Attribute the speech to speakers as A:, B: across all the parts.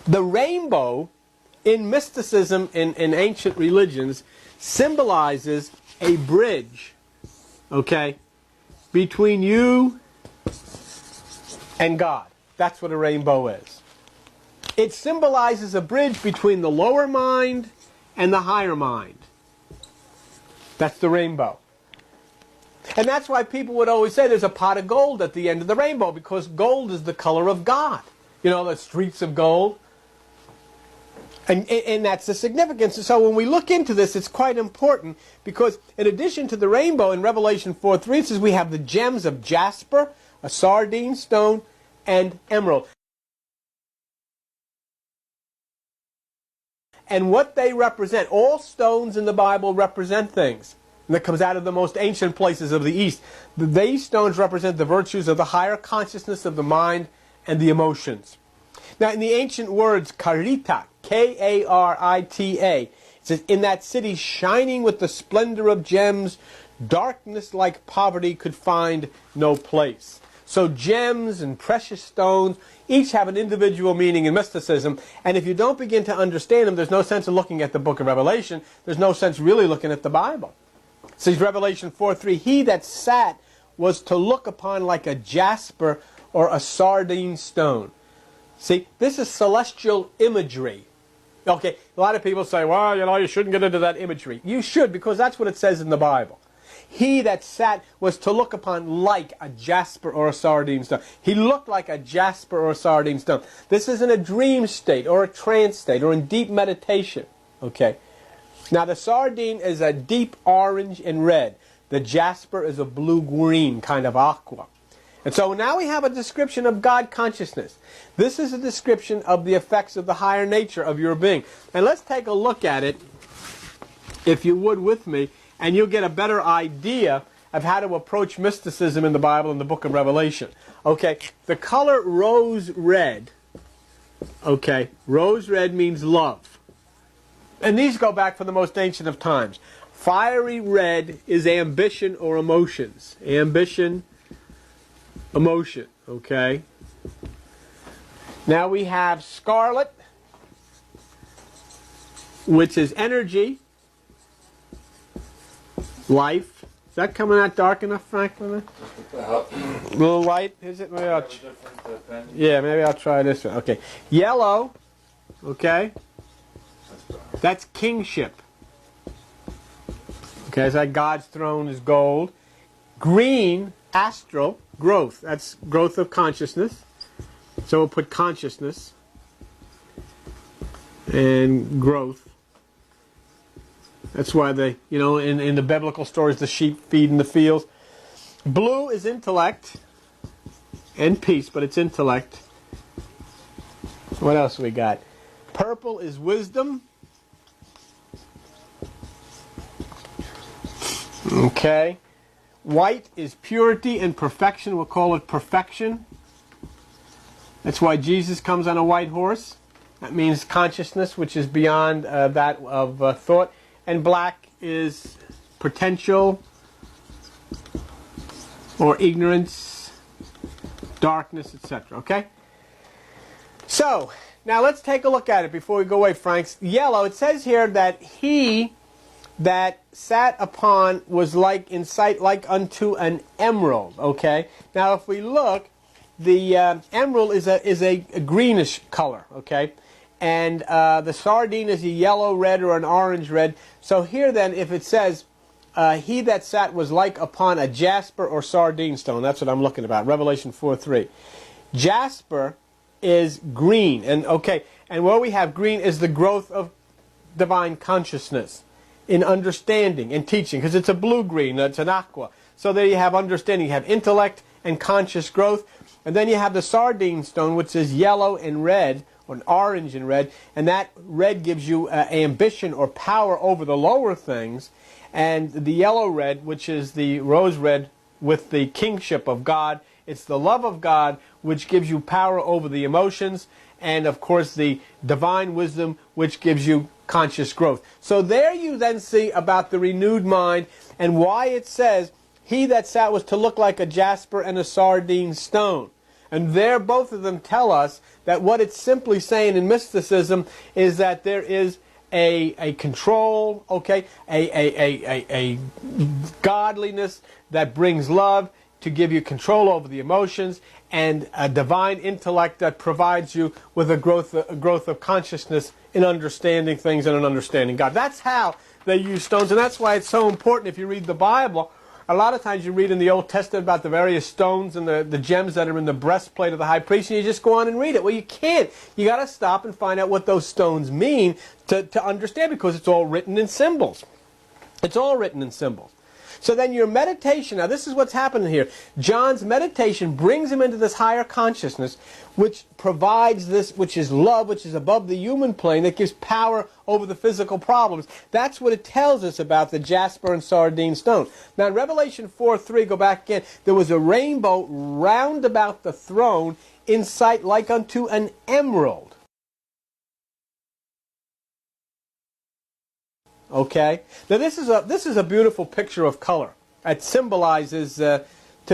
A: The rainbow in mysticism in ancient religions symbolizes a bridge, okay, between you and God. That's what a rainbow is. It symbolizes a bridge between the lower mind and the higher mind. That's the rainbow. And that's why people would always say there's a pot of gold at the end of the rainbow, because gold is the color of God. You know, the streets of gold. And that's the significance. So when we look into this, it's quite important, because in addition to the rainbow, in Revelation 4:3, it says we have the gems of jasper, a sardine stone, and emerald. And what they represent, all stones in the Bible represent things. And that comes out of the most ancient places of the East. These stones represent the virtues of the higher consciousness of the mind and the emotions. Now, in the ancient words, karita, K-A-R-I-T-A, it says, in that city shining with the splendor of gems, darkness like poverty could find no place. So gems and precious stones each have an individual meaning in mysticism, and if you don't begin to understand them, there's no sense in looking at the book of Revelation. There's no sense really looking at the Bible. It says Revelation 4:3, he that sat was to look upon like a jasper or a sardine stone. See, this is celestial imagery. Okay, a lot of people say, well, you know, you shouldn't get into that imagery. You should, because that's what it says in the Bible. He that sat was to look upon like a jasper or a sardine stone. He looked like a jasper or a sardine stone. This is in a dream state or a trance state or in deep meditation. Okay. Now the sardine is a deep orange and red. The jasper is a blue-green kind of aqua. And so now we have a description of God consciousness. This is a description of the effects of the higher nature of your being. And let's take a look at it, if you would, with me, and you'll get a better idea of how to approach mysticism in the Bible in the book of Revelation. Okay, the color rose red, okay, rose red means love. And these go back from the most ancient of times. Fiery red is ambition or emotions. Ambition, emotion, okay? Now we have scarlet, which is energy, life. Is that coming out dark enough, Franklin? A little light, is it? Maybe maybe I'll try this one. Okay. Yellow, okay? That's kingship. Okay, it's like God's throne is gold. Green, astral, growth. That's growth of consciousness. So we'll put consciousness and growth. That's why they, you know, in the biblical stories, the sheep feed in the fields. Blue is intellect and peace, but it's intellect. What else we got? Purple is wisdom. Okay. White is purity and perfection. We'll call it perfection. That's why Jesus comes on a white horse. That means consciousness, which is beyond that of thought. And black is potential or ignorance, darkness, etc. Okay? So, now let's take a look at it before we go away, Franks. Yellow, it says here that he that sat upon was like in sight like unto an emerald. Okay? Now if we look, the emerald is a greenish color. Okay? And the sardine is a yellow red or an orange red. So here then, if it says, he that sat was like upon a jasper or sardine stone, that's what I'm looking about, Revelation 4:3. Jasper is green, and okay, and where we have green is the growth of divine consciousness in understanding and teaching, because it's a blue-green, it's an aqua. So there you have understanding, you have intellect and conscious growth, and then you have the sardine stone, which is yellow and red, or an orange and red, and that red gives you ambition or power over the lower things, and the yellow red, which is the rose red with the kingship of God, it's the love of God which gives you power over the emotions, and of course the divine wisdom which gives you conscious growth. So there you then see about the renewed mind and why it says he that sat was to look like a jasper and a sardine stone. And there, both of them tell us that what it's simply saying in mysticism is that there is a control, okay, a godliness that brings love to give you control over the emotions, and a divine intellect that provides you with a growth of consciousness in understanding things and in understanding God. That's how they use stones, and that's why it's so important if you read the Bible. A lot of times you read in the Old Testament about the various stones and the gems that are in the breastplate of the high priest, and you just go on and read it. Well, you can't. You got to stop and find out what those stones mean to understand, because it's all written in symbols. It's all written in symbols. So then your meditation, now this is what's happening here. John's meditation brings him into this higher consciousness, which provides this, which is love, which is above the human plane, that gives power over the physical problems. That's what it tells us about the jasper and sardine stone. Now in Revelation 4:3, go back again, there was a rainbow round about the throne, in sight like unto an emerald. Okay? Now this is a beautiful picture of color. It symbolizes to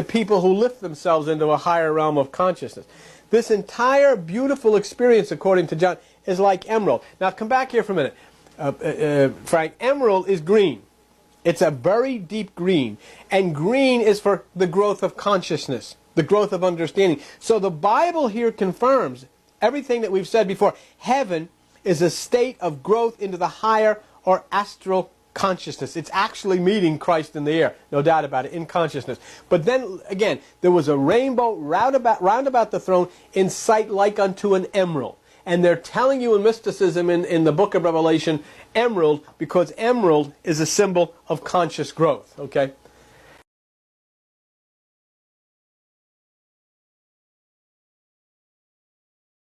A: people who lift themselves into a higher realm of consciousness. This entire beautiful experience, according to John, is like emerald. Now come back here for a minute, Frank. Emerald is green. It's a very deep green. And green is for the growth of consciousness, the growth of understanding. So the Bible here confirms everything that we've said before. Heaven is a state of growth into the higher or astral consciousness. It's actually meeting Christ in the air, no doubt about it, in consciousness. But then, again, there was a rainbow round about the throne, in sight like unto an emerald. And they're telling you in mysticism in the book of Revelation, emerald, because emerald is a symbol of conscious growth, okay?